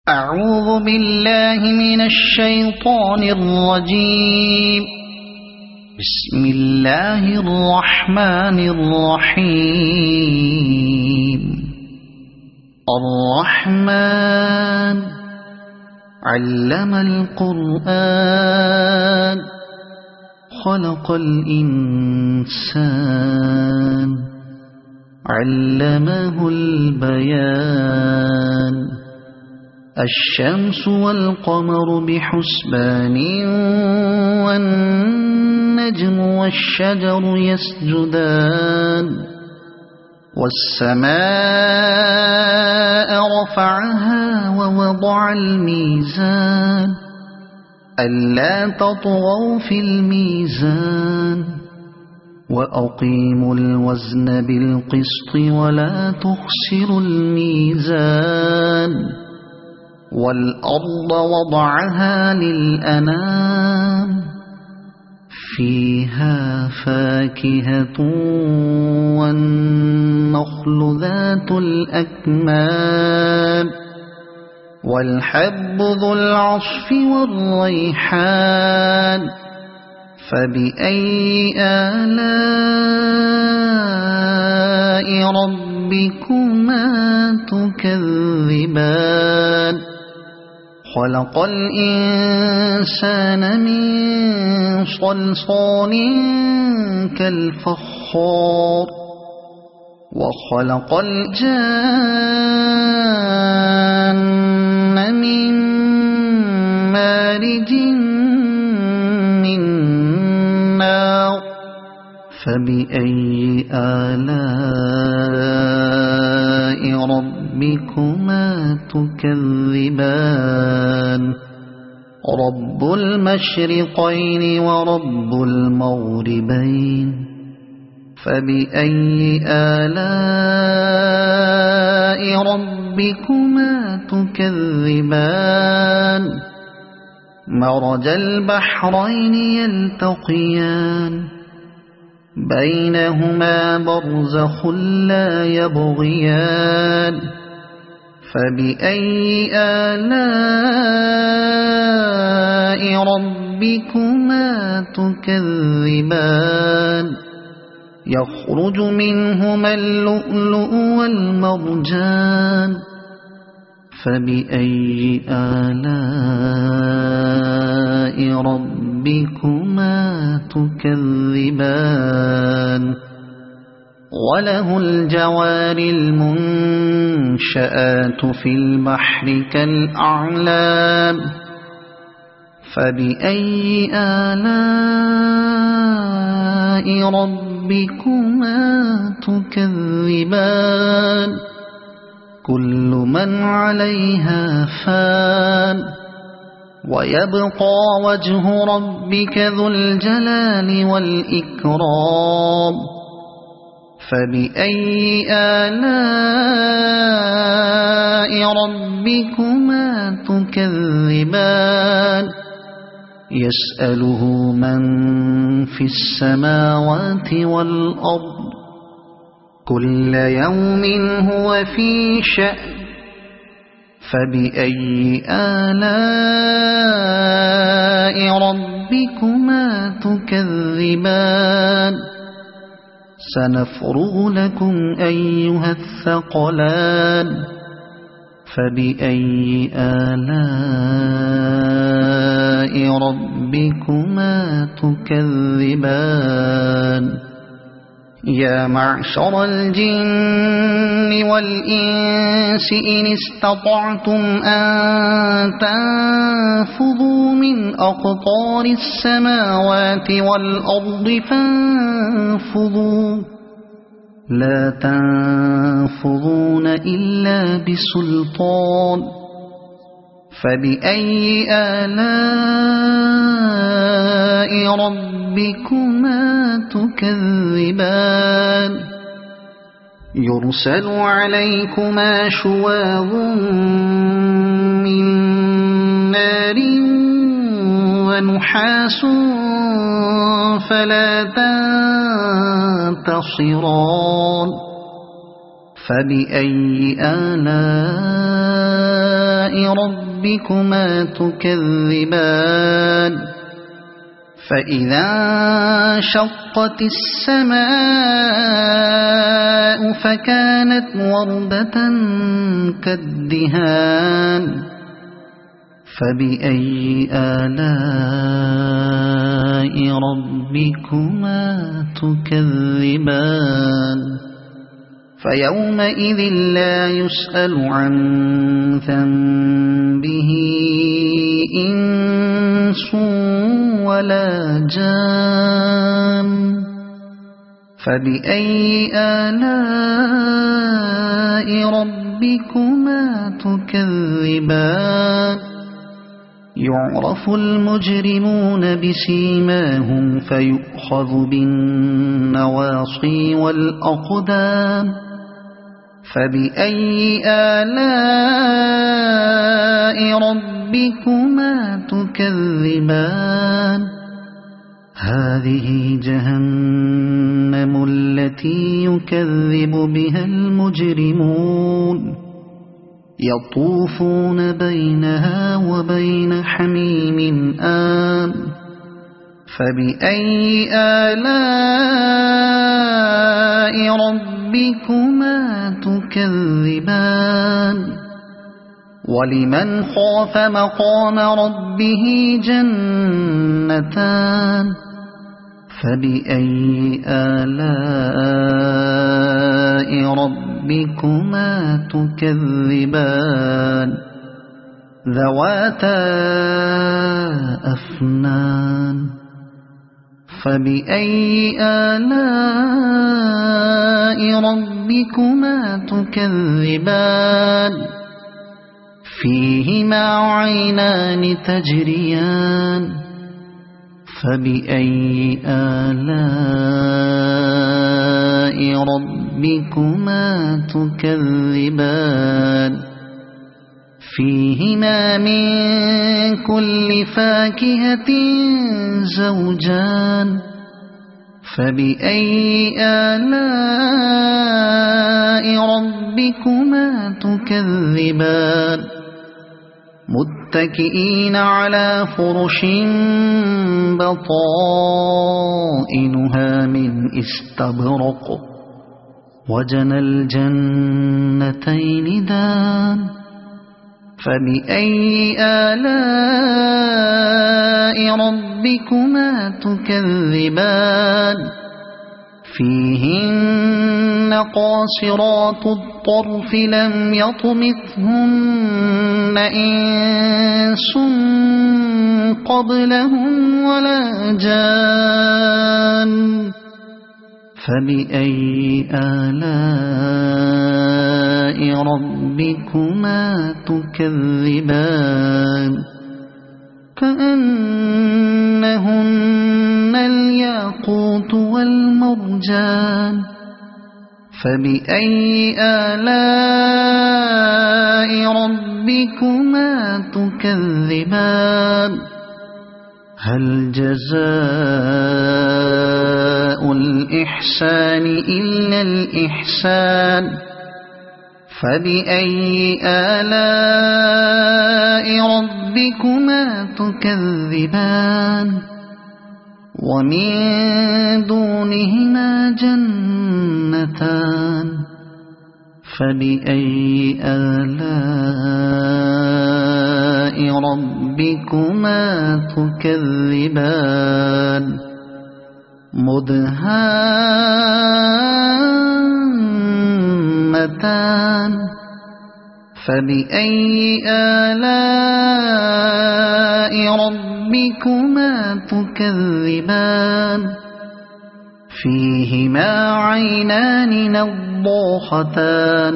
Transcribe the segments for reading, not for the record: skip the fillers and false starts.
أعوذ بالله من الشيطان الرجيم. بسم الله الرحمن الرحيم. الرحمن علم القرآن خلق الإنسان علمه البيان. الشمس والقمر بحسبان والنجم والشجر يسجدان. والسماء رفعها ووضع الميزان ألا تطغوا في الميزان وأقيموا الوزن بالقسط ولا تخسروا الميزان. والأرض وضعها للأنام فيها فاكهة والنخل ذات الأكمام والحب ذو العصف والريحان. فبأي آلاء ربكما تكذبان. خلق الإنسان من صلصال كالفخار وخلق الجان من مارج من نار. فبأي آلاء ربكما تكذبان. رب المشرقين ورب المغربين. فبأي آلاء ربكما تكذبان. مرج البحرين يلتقيان بينهما برزخ لا يبغيان. فبأي آلاء ربكما تكذبان. يخرج منهما اللؤلؤ والمرجان. فبأي آلاء ربكما تكذبان. وله الجوار المنشآت في البحر كالأعلام. فبأي آلاء ربكما تكذبان. كل من عليها فان ويبقى وجه ربك ذو الجلال والإكرام. فبأي آلاء ربكما تكذبان. يسأله من في السماوات والأرض كل يوم هو في شأن. فبأي آلاء ربكما تكذبان. سنفرغ لكم أيها الثقلان. فبأي آلاء ربكما تكذبان. يا معشر الجن والإنس إن استطعتم أن تنفذوا من أقطار السماوات والأرض فانفذوا لا تنفذون إلا بسلطان. فبأي آلاء ربكما تكذبان. يرسل عليكما شواظ من نار ونحاس فلا تنتصران. فبأي آلاء ربكما تكذبان فإذا انشقت السماء فكانت وردة كالدهان فبأي آلاء ربكما تكذبان فيومئذ لا يسأل عن ذنبه إنس ولا جان فبأي آلاء ربكما تكذبان يعرف المجرمون بسيماهم فيؤخذ بالنواصي والأقدام فبأي آلاء ربكما تكذبان هذه جهنم التي يكذب بها المجرمون يطوفون بينها وبين حميم آن فبأي آلاء ربكما تكذبان ولمن خاف مقام ربه جنتان فبأي آلاء ربكما تكذبان ذواتا أفنان فبأي آلاء ربكما تكذبان فيهما عينان تجريان فبأي آلاء ربكما تكذبان فيهما من كل فاكهة زوجان فبأي آلاء ربكما تكذبان متكئين على فرش بطائنها من استبرق وجنى الجنتين دان فبأي آلاء ربكما تكذبان فيهن قاصرات الطرف لم يطمثهن إنس قبلهم ولا جان فبأي آلاء ربكما تكذبان كأنهن الياقوت والمرجان فبأي آلاء ربكما تكذبان هل جزاء الإحسان إلا الإحسان فبأي آلاء ربكما تكذبان ومن دونهما جنتان فبأي آلاء ربكما تكذبان مدهامتان فبأي آلاء ربكما تكذبان فيهما عينان نضاختان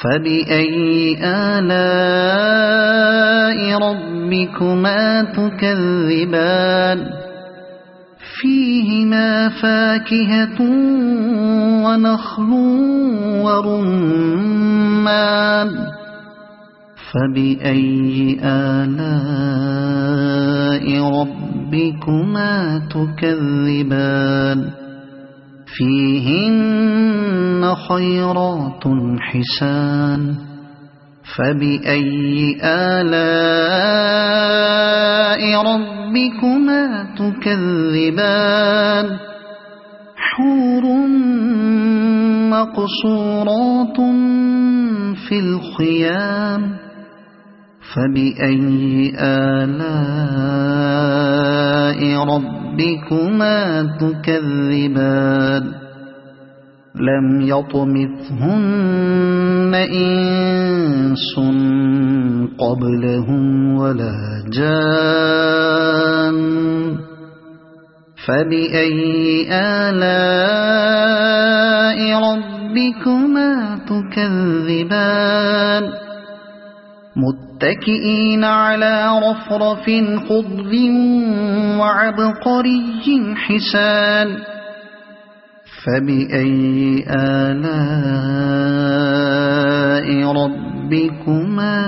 فبأي آلاء ربكما تكذبان فيهما فاكهة ونخل ورمان فبأي آلاء ربكما تكذبان فيهن خيرات حسان فبأي آلاء ربكما تكذبان حور مقصورات في الخيام فبأي آلاء ربكما تكذبان لم يطمثهن إنس قبلهم ولا جان فبأي آلاء ربكما تكذبان متكئين على رفرف خضر وعبقري حسان فبأي آلاء ربكما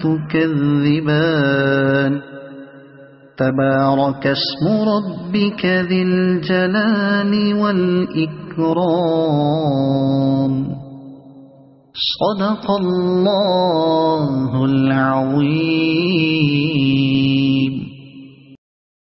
تكذبان تبارك اسم ربك ذي الجلال والإكرام صدق الله العظيم.